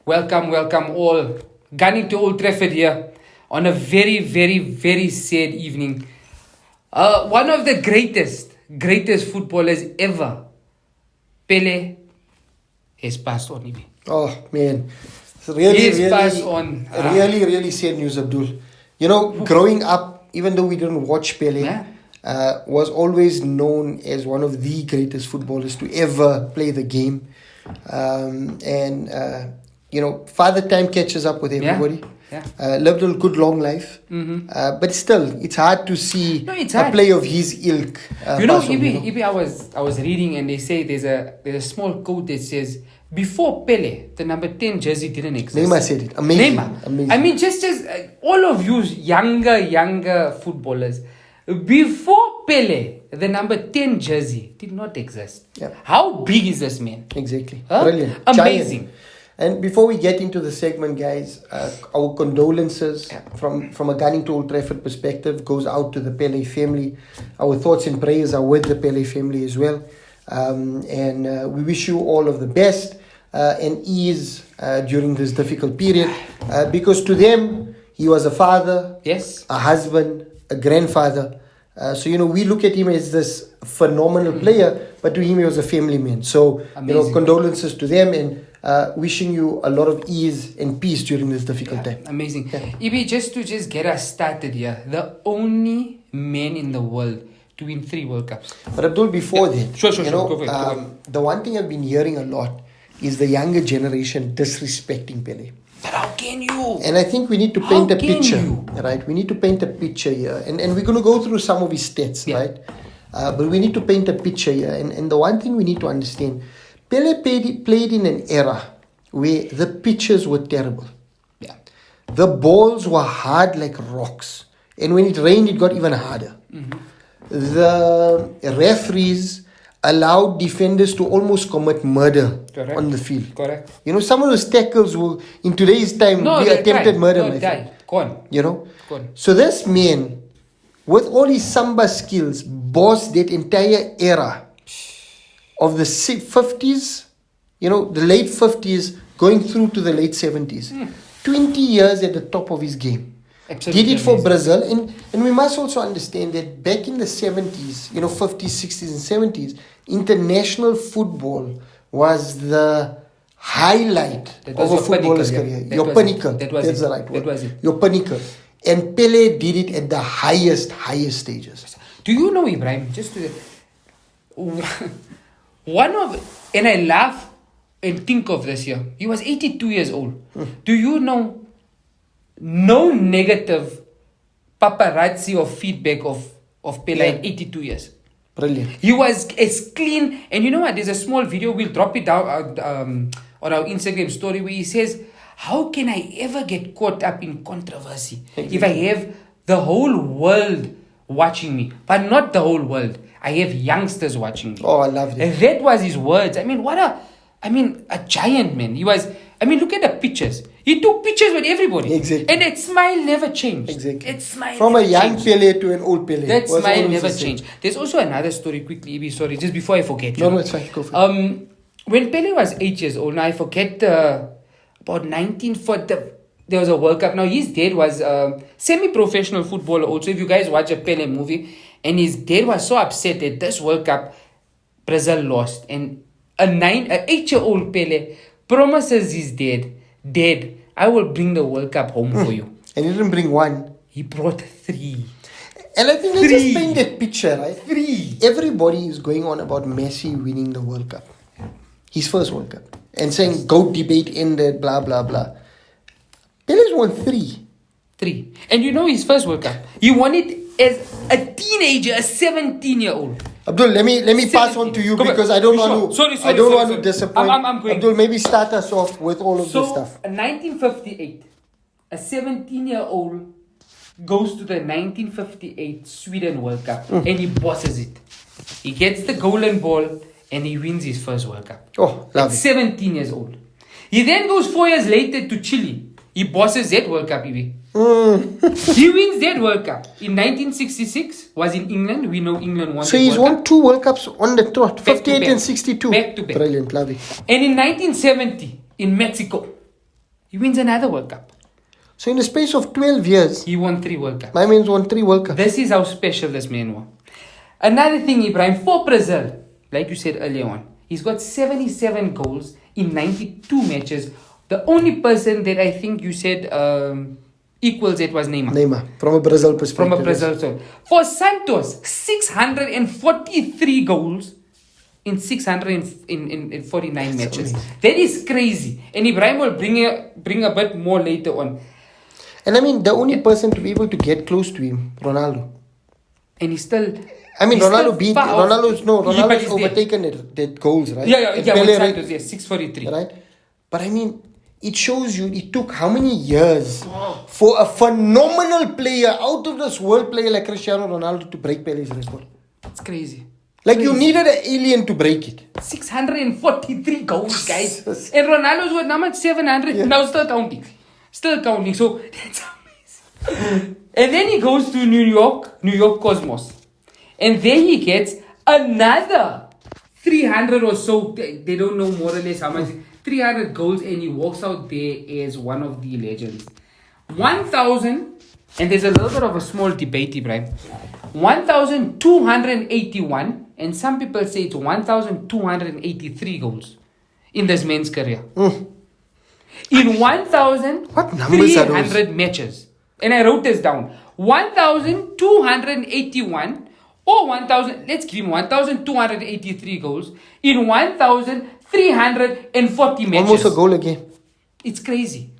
welcome all. Gunning to Old Trafford here on a very, very, very sad evening. One of the greatest footballers ever, Pele, has passed on. Oh man, it's really passed on. Really sad news, Abdul. You know, growing up, even though we didn't watch Pele, was always known as one of the greatest footballers to ever play the game. You know, father time catches up with everybody. Lived a good long life. But still, it's hard to see a player of his ilk. Ibi, I was reading and they say there's a small quote that says, before Pele, the number 10 jersey didn't exist. Neymar said it. Amazing. I mean, just as all of you younger footballers, before Pele, the number 10 jersey did not exist. Yeah. How big is this man? Exactly. Huh? Brilliant. Amazing. Giant. And before we get into the segment, guys, our condolences from a Gunning to Old Trafford perspective goes out to the Pele family. Our thoughts and prayers are with the Pele family as well. We wish you all of the best and ease during this difficult period because to them, he was a father, a husband, a grandfather. So, we look at him as this phenomenal player, but to him, he was a family man. So, condolences to them and wishing you a lot of ease and peace during this difficult time. Amazing. Ibi, just to get us started here, the only man in the world to win 3 World Cups. But Abdul, before that, Sure. Go for it. The one thing I've been hearing a lot is the younger generation disrespecting Pele. But how can you? And I think we need to paint a picture, right? We need to paint a picture here. And we're going to go through some of his stats, right? But we need to paint a picture here. And the one thing we need to understand, Pele played in an era where the pitches were terrible. Yeah. The balls were hard like rocks. And when it rained, it got even harder. The referees allowed defenders to almost commit murder on the field. Correct. Some of those tackles will, in today's time, be attempted murder, my friend. Gone. So this man, with all his samba skills, bossed that entire era of the 50s, the late 50s, going through to the late 70s. 20 years at the top of his game. Absolutely did it for amazing. Brazil. And we must also understand that back in the 70s, 50s, 60s and 70s, international football was the highlight of a footballer's career. Your pinnacle. That's the right word. That was it. Your pinnacle. And Pele did it at the highest stages. Do you know, Ibrahim, and I laugh and think of this here. He was 82 years old. Do you know, no negative paparazzi or feedback of Pele at 82 years. Brilliant. He was as clean. And you know what? There's a small video. We'll drop it down on our Instagram story where he says, how can I ever get caught up in controversy if I have the whole world watching me? But not the whole world. I have youngsters watching me. Oh, I love that. And that was his words. I mean, a giant man. He was, look at the pictures. He took pictures with everybody. Exactly. And that smile never changed. Exactly. That smile From never a young changed. Pele to an old Pele. That smile never changed. There's also another story quickly, Ibi, sorry, just before I forget. No, it's fine. Go for it. When Pele was 8 years old, now I forget about 1940, there was a World Cup. Now his dad was a semi-professional footballer also. If you guys watch a Pele movie, and his dad was so upset that this World Cup, Brazil lost. And an 8-year-old Pele promises his dad, I will bring the World Cup home for you. And he didn't bring one. He brought 3. And I think let's just paint that picture, right? 3. Everybody is going on about Messi winning the World Cup. His first World Cup. And saying GOAT debate ended, blah, blah, blah. Pele's won 3. 3. And you know his first World Cup? He won it as a teenager, a 17-year-old. Abdul, let me pass on to you because I don't want to disappoint. I'm going. Abdul, maybe start us off with all of this stuff. In 1958, a 17-year-old goes to the 1958 Sweden World Cup and he bosses it. He gets the golden ball and he wins his first World Cup. Oh, lovely. At 17 years old. He then goes 4 years later to Chile. He bosses that World Cup, Ibi. He wins that World Cup. In 1966, was in England. We know England won. So he's won 2 World Cups on the trot, 58 back. and 62. Back to back. Brilliant, lovely. And in 1970, in Mexico, He wins another World Cup. So in the space of 12 years, He won 3 World Cups. my man's won 3 World Cups. This is how special this man was. Another thing, Ibrahim, for Brazil, like you said earlier on, he's got 77 goals in 92 matches. The only person that I think you said equals it was Neymar. Neymar, from a Brazil perspective. From a Brazil side. For Santos, 643 goals in 649 matches. amazing. That is crazy. And Ibrahim will bring a bit more later on. And I mean, the only person to be able to get close to him, Ronaldo. And he's still... I mean, he's Ronaldo still beat... far off. Ronaldo's But overtaken the goals, right? Yeah, And with Pele, Santos, yes, 643. right? But I mean, it shows you it took how many years for a phenomenal player, out of this world player like Cristiano Ronaldo to break Pele's record. It's crazy. Like you needed an alien to break it. 643 goals, guys. And Ronaldo's what number? 700. Now still counting. Still counting. So that's amazing. And then he goes to New York Cosmos. And there he gets another 300 or so. They don't know more or less how much. 300 goals, and he walks out there as one of the legends. 1,000, and there's a little bit of a small debate, Ibrahim. 1,281, and some people say it's 1,283 goals in this man's career. In What numbers are those? 1,300 matches. And I wrote this down. 1,281 or 1,000, let's give him 1,283 goals in 1,340 matches. Almost a goal a game. It's crazy.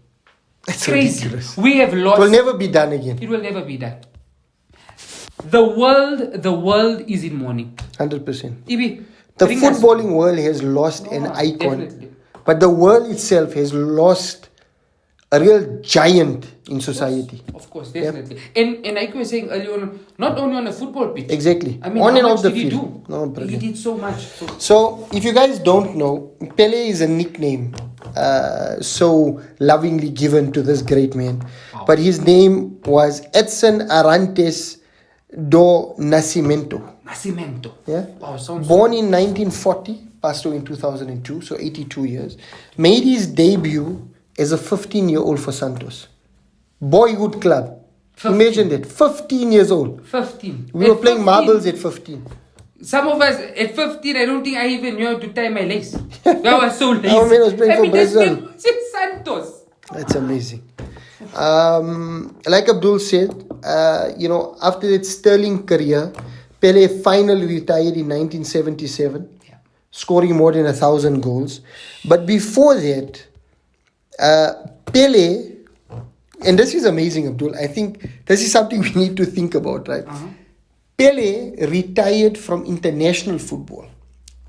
It's Crazy. ridiculous. We have It lost. will never be done again. It will never be done. The world is in mourning. 100%. Ibi, The bring us- footballing world has lost an icon. Definitely. But the world itself has lost a real giant in society. Of course, definitely. And like you were saying earlier on, not only on the football pitch. Exactly. I mean, On how and much off the did he field. do? No, He brilliant. did so much. So, if you guys don't know, Pele is a nickname so lovingly given to this great man. Wow. But his name was Edson Arantes do Nascimento. Nascimento. Yeah? Wow, sounds Born in 1940, passed away in 2002, so 82 years. Made his debut as a 15-year-old for Santos. Boyhood club. 15. Imagine that. 15 years old. 15. We At were playing 15, marbles at 15. Some of us at 15, I don't think I even knew how to tie my lace. That was so lazy. Our man was playing for this Brazil. man was in Santos. That's amazing. Like Abdul said, after that sterling career, Pele finally retired in 1977, scoring more than 1,000 goals. But before that, Pele, and this is amazing, Abdul. I think this is something we need to think about, right? Pele retired from international football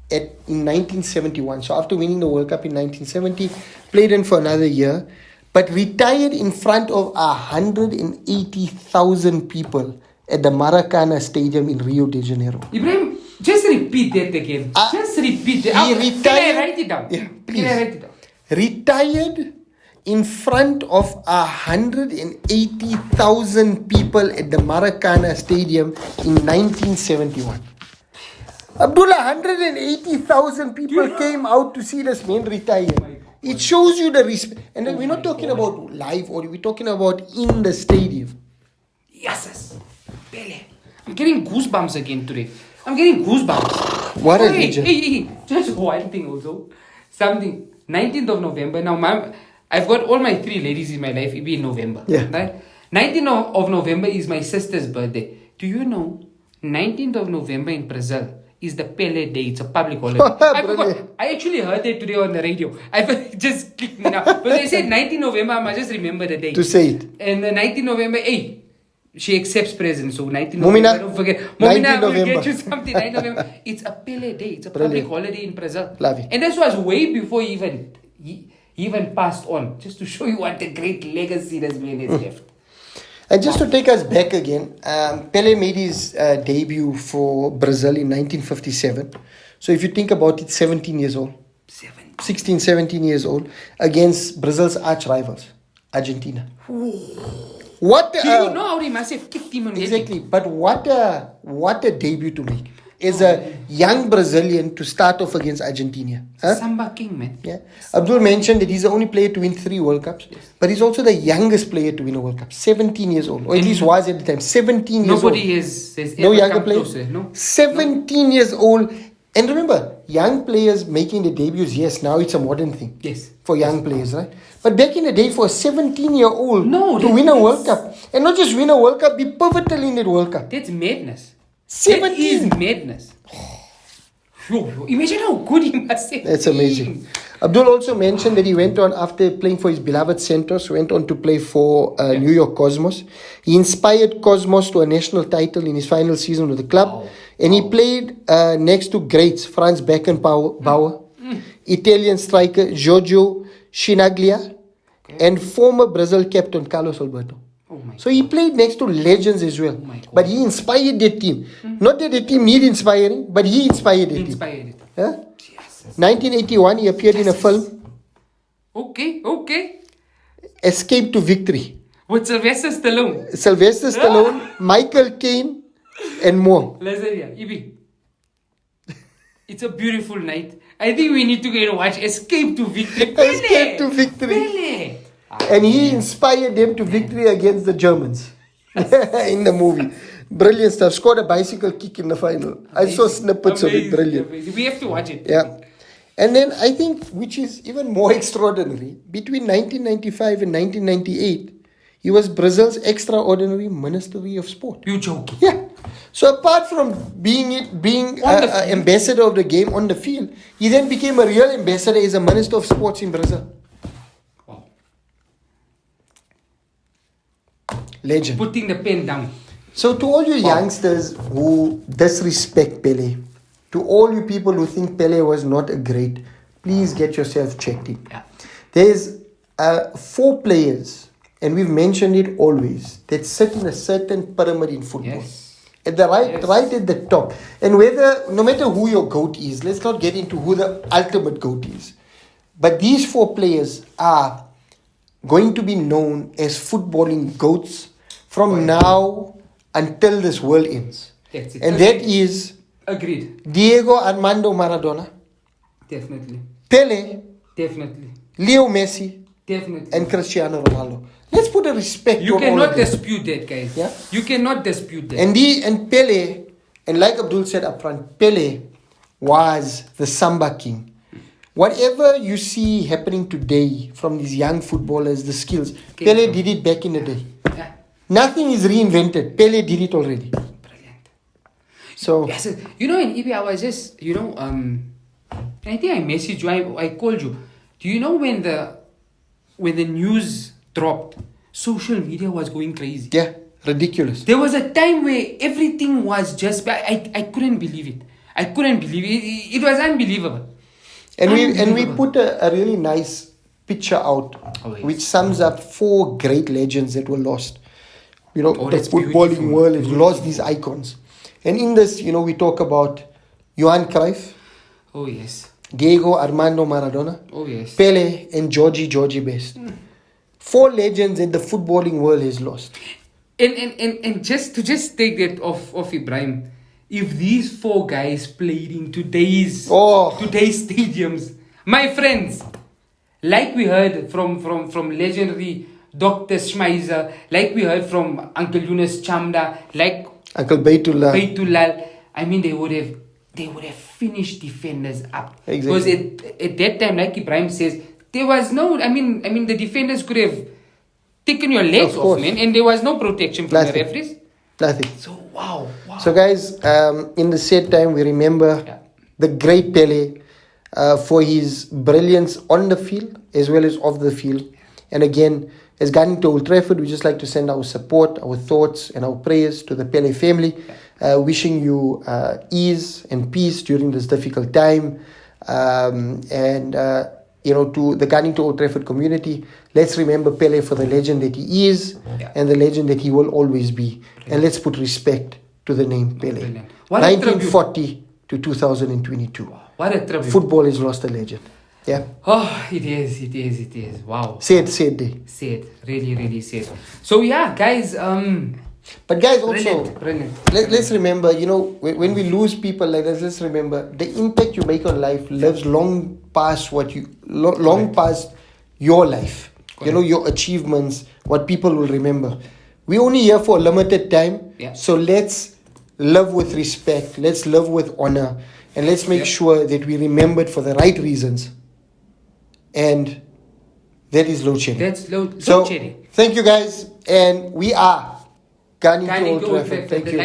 in 1971. So after winning the World Cup in 1970, played in for another year, but retired in front of 180,000 people at the Maracana Stadium in Rio de Janeiro. Ibrahim, just repeat that again. Just repeat that. He Can I retired- write it down? Yeah, please. Can I write it down? Retired in front of 180,000 people at the Maracana Stadium in 1971. Abdullah, 180,000 people came out to see this man retire. It shows you the respect. And then we're not talking about live audio, we're talking about in the stadium. Yes. Pele. I'm getting goosebumps again today. I'm getting goosebumps. What a hey, legend. Hey, just one thing also. Something. 19th of November. Now, I've got all my 3 ladies in my life. It'll be in November. Yeah. Right? 19th of November is my sister's birthday. Do you know 19th of November in Brazil is the Pele Day? It's a public holiday. I forgot. I actually heard that today on the radio. I just clicked me now. But they said 19th November, I must just remember the day. To say it. And the 19th November, hey, she accepts presents. So 19th Mumina, November, don't forget. 19 Mumina will November. get you something. 19th November. It's a Pele Day. It's a public holiday in Brazil. Love it. And this was way before he even passed on. Just to show you what a great legacy this man has left. And just to take us back again, Pele made his debut for Brazil in 1957. So if you think about it, 17 years old. 16, 17 years old against Brazil's arch rivals, Argentina. What Do you know how they must have kicked him on the exactly? But what a debut to make. as a young Brazilian to start off against Argentina. Huh? Samba King, man. Yeah. Abdul mentioned that he's the only player to win 3 World Cups, but he's also the youngest player to win a World Cup. 17 years old, or at least was at the time. 17 years old. Nobody has no ever younger come player. closer. No. 17 years old. And remember, young players making their debuts, yes, now it's a modern thing. Yes. For young players, right? But back in the day, for a 17-year-old to win a World Cup, and not just win a World Cup, be pivotal in that World Cup. That's madness. 17. That is madness. Imagine how good he must have That's been. amazing. Abdul also mentioned that he went on, after playing for his beloved Santos, went on to play for New York Cosmos. He inspired Cosmos to a national title in his final season with the club. Wow. And he played next to greats Franz Beckenbauer, Italian striker Giorgio Chinaglia, and former Brazil captain Carlos Alberto. Oh my So he played next to legends as well. my God. But he inspired their team. Not that the team need inspiring, but he inspired their team. Inspired. Huh? Jesus. 1981, he appeared in a film, Okay. Escape to Victory. With Sylvester Stallone. Sylvester Stallone, Michael Caine, and more. Lazaria, Ibi. It's a beautiful night. I think we need to go and watch Escape to Victory. Escape to Victory. Pele. And he inspired them to victory against the Germans in the movie. Brilliant stuff. Scored a bicycle kick in the final. I saw snippets of it. Brilliant. Amazing. We have to watch it. Yeah. And then I think, which is even more extraordinary, between 1995 and 1998, he was Brazil's extraordinary Ministry of Sport. You joking? Yeah. So apart from being ambassador of the game on the field, he then became a real ambassador as a Minister of Sports in Brazil. Wow. Legend. Putting the pen down. So to all you youngsters who disrespect Pele, to all you people who think Pele was not a great, please get yourself checked in. Yeah. There's 4 players, and we've mentioned it always, that sit in a certain pyramid in football. Yes. At the right at the top. And no matter who your GOAT is, let's not get into who the ultimate GOAT is. But these 4 players are going to be known as footballing GOATs from now until this world ends. That's it. And that is Agreed. Diego Armando Maradona, Definitely. Pele, Definitely. Leo Messi, Definitely. and Cristiano Ronaldo. Let's put a respect You on all cannot of them. dispute that, guys. Yeah. You cannot dispute that. And Pele, and like Abdul said up front, Pele was the Samba King. Whatever you see happening today from these young footballers, the skills, Pele did it back in the day. Yeah. Nothing is reinvented. Pele did it already. Brilliant. So, Yes, in EB, I was just, I think I messaged you, I called you. Do you know when the news dropped, social media was going crazy? yeah, ridiculous. There was a time where everything was just, I couldn't believe it. I couldn't believe it. It was unbelievable. And we put a really nice picture out, which sums up 4 great legends that were lost. The footballing beautiful. world has lost these icons. And in this, we talk about Johan Cruyff, Oh, yes. Diego Armando Maradona, Oh, yes. Pele, and Georgie Best. 4 legends that the footballing world has lost. And just take that off Ibrahim, if these 4 guys played in today's stadiums, my friends, like we heard from legendary Dr. Schmeiser, like we heard from Uncle Yunus Chamda, like Uncle Baytullah. I mean, they would have finished defenders up. Exactly. Because at that time, like Ibrahim says, there was no, I mean, the defenders could have taken your legs off, man, and there was no protection from the referees. Nothing. So, wow. So, guys, in the said time, we remember the great Pele for his brilliance on the field as well as off the field. And again, as going to Old Trafford, we just like to send our support, our thoughts, and our prayers to the Pele family, wishing you ease and peace during this difficult time. To the Gunning to Old Trafford community, let's remember Pele for the legend that he is and the legend that he will always be. Brilliant. And let's put respect to the name Pele. 1940 to 2022. What a tribute. Football has lost a legend. Yeah. Oh, it is. Wow. Sad day. Sad. Really, really sad. So, yeah, guys, But guys, also, Brilliant. let's remember, when we lose people like this, let's remember the impact you make on life lives long past long past your life. Correct. Your achievements, what people will remember. We're only here for a limited time. Yeah. So let's live with respect. Let's live with honor. And let's make sure that we remember it for the right reasons. And that is load shedding. That's load So, shedding. thank you guys. And we are Gunning to Gunning Old to Old Trafford. Trafford. Thank The you.